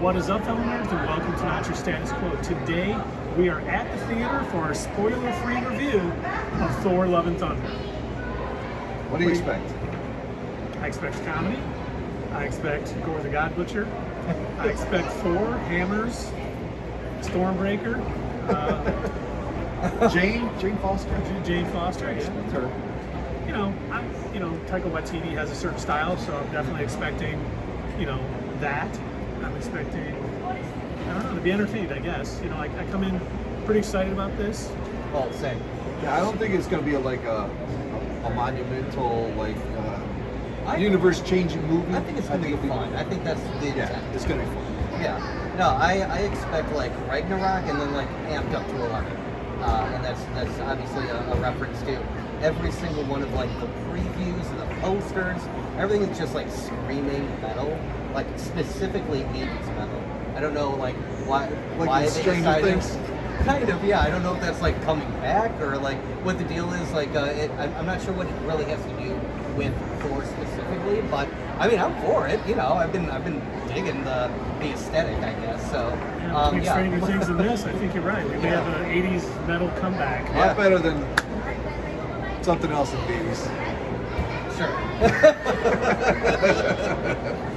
What is up, fellow nerds, and welcome to Not Your Status Quo. Today, we are at the theater for our spoiler-free review of Thor Love and Thunder. What do you expect? I expect comedy. I expect Gorr the God Butcher. I expect Thor, hammers, Stormbreaker, Jane Foster? Jane Foster. That's Yeah. her. Taika Waititi has a certain style, so I'm definitely expecting, that. I'm expecting, to be entertained, I guess. I come in pretty excited about this. Well, same. Yeah, I don't think it's going to be like a monumental, universe-changing movie. I think it's going to be fun. I think that's the intent. Yeah, it's going to be fun. Yeah. No, I expect like Ragnarok and then amped up to 11. And that's obviously a reference to every single one of the previews and the posters. Everything is just screaming metal, specifically 80s metal. I don't know why they Stranger decided. Things? Kind of, yeah. I don't know if that's coming back or what the deal is. I'm not sure what it really has to do with Thor specifically, but I mean I'm for it. I've been digging the aesthetic, I guess. So Between Stranger Things and this, I think you're right. We may have an 80s metal comeback. A lot better than something else in the 80s. Sure.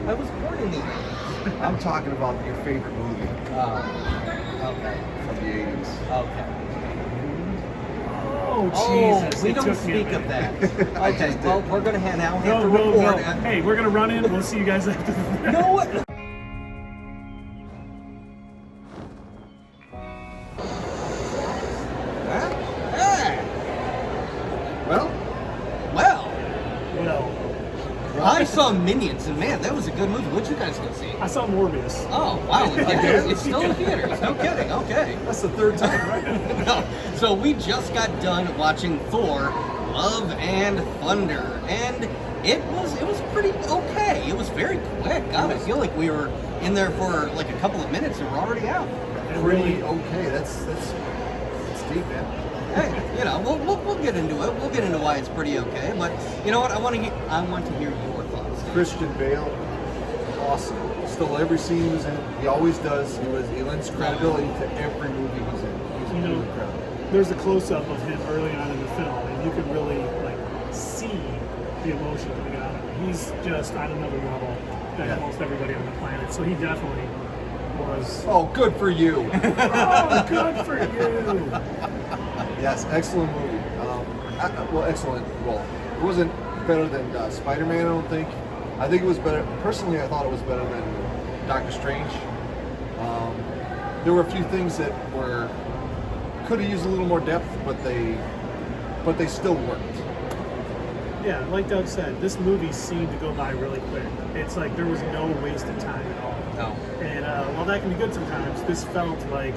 I was born in the 80s. I'm talking about your favorite movie Okay. from the 80s. Okay. Oh, Jesus. We it don't took me a speak of minute. that. I Okay, just did. well, we're going to now have No. to record. Hey, we're going to run in. We'll see you guys after the You know what? Well, Well, I saw Minions, and man, that was a good movie. What'd you guys go see? I saw Morbius. Oh, wow. It's still in theaters. No kidding. Okay. that's the third time, right? No. So we just got done watching Thor Love and Thunder, and it was pretty okay. It was very quick. God, I feel like we were in there for a couple of minutes and we're already out. And Pretty okay. That's deep, man. Hey, we'll get into it. We'll get into why it's pretty okay. But you know what? I want to hear your thoughts. Christian Bale, awesome. Stole every scene he was in. He always does. He lends credibility to every movie he's in. He's really incredible. There's a close-up of him early on in the film, and you can really see the emotion coming out of him. He's just on another level than almost everybody on the planet. So he definitely was. Oh, good for you. Oh, good for you! Yes, excellent movie. Excellent role. It wasn't better than Spider-Man, I don't think. I think it was better. Personally, I thought it was better than Doctor Strange. There were a few things that could have used a little more depth, but they still worked. Yeah, like Doug said, this movie seemed to go by really quick. It's like there was no wasted time at all. No. And while that can be good sometimes, this felt like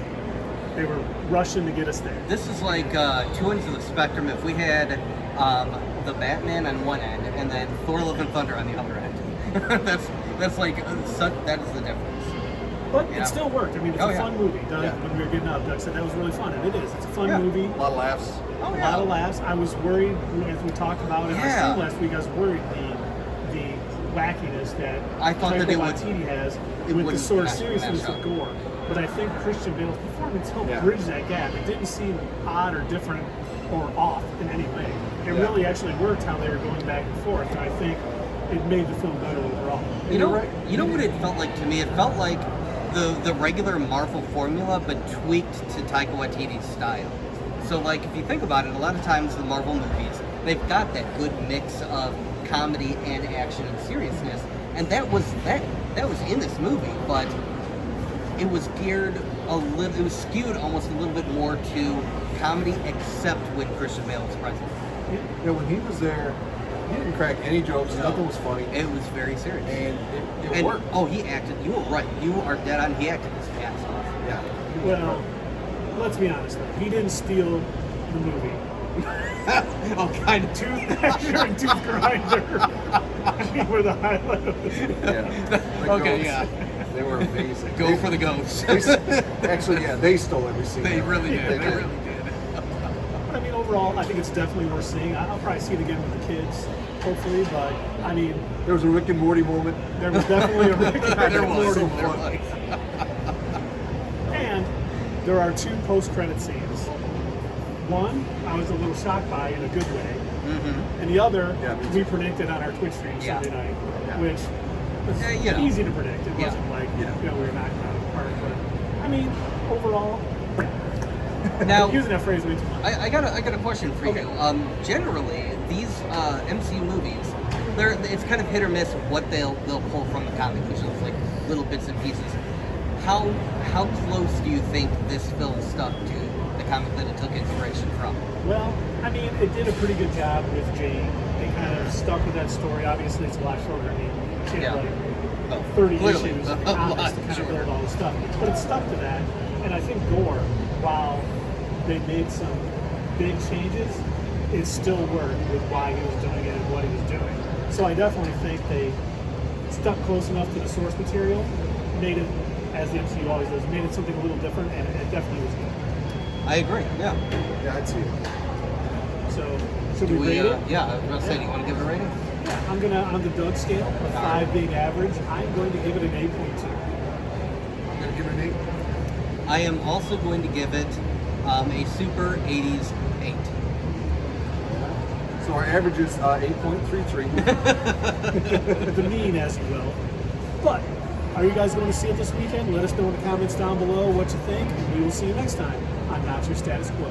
they were rushing to get us there. This is like two ends of the spectrum. If we had the Batman on one end and then Thor Love and Thunder on the other end, that is the difference. But it still worked. I mean, it's a fun movie. Doug, Yeah. when we were getting up, Doug said that was really fun, and it is. It's a fun movie. A lot of laughs. Oh, A lot of laughs. I was worried, as we talked about in our Yeah. stream last week, I was worried the wackiness that I thought Taika that it would- Waititi has it with the wouldn't sort of match seriousness up. of Gorr. But I think Christian Bale's performance helped Yeah. bridge that gap. It didn't seem odd or different or off in any way. It Yeah. really actually worked how they were going back and forth, and I think it made the film better overall. You know right. You know what it felt like to me? It felt like the regular Marvel formula, but tweaked to Taika Waititi's style. So, if you think about it, a lot of times the Marvel movies, they've got that good mix of comedy and action and seriousness, and that was in this movie, but it was geared it was skewed almost a little bit more to comedy, except when Christian Bale was present. Yeah, when he was there, he didn't crack any jokes. No. Nothing was funny. It was very serious. And it worked. Oh, he acted. You were right. You are dead on. He acted his ass off. Yeah. Well, let's be honest though. He didn't steal the movie. Oh, kind of. Tooth Asher and Tooth Grinder. I mean, were the highlight of the Yeah. The Okay, goats, yeah. They were amazing. Go for the ghosts. Actually, yeah, they stole every scene. They really did. They did. really did. I mean, overall, I think it's definitely worth seeing. I'll probably see it again with the kids, hopefully. But I mean, There was a Rick and Morty moment. there was definitely a Rick and There was. Morty There moment. was. there are 2 post-credit scenes. One, I was a little shocked by in a good way, and the other, Yeah, me too. we predicted on our Twitch stream Yeah. Sunday night, Yeah. which was you know. easy to predict. It Yeah. wasn't like Yeah. we were knocking out of the park, but I mean, overall, Now, I'm using that phrase way too much. I got a question for Okay. you. Generally, these MCU movies, it's kind of hit or miss what they'll pull from the comic, which is like little bits and pieces. How close do you think this film stuck to the comic that it took inspiration from? Well, I mean, it did a pretty good job with Jane. They kind of stuck with that story. Obviously, it's a lot shorter. I mean, she had Yeah. like Oh, 30 clearly. issues A of lot comics to kind of shorter. learn all the stuff. But it stuck to that. And I think Gorr, while they made some big changes, it still worked with why he was doing it and what he was doing. So I definitely think they stuck close enough to the source material, made it, as the MCU always does, made it something a little different, and it definitely was good. I agree. Yeah. Yeah, I'd see it. So, should Do we rate it? Yeah, I was about to say, do you want to give it a rating? Yeah, I'm gonna, on the Doug scale, a 5 being average, I'm going to give it an 8.2. I'm gonna give it an 8. I am also going to give it a super 80s 8. So our average is 8.33. The mean, as you will. But, are you guys going to see it this weekend? Let us know in the comments down below what you think, and we will see you next time on Not Your Status Quo.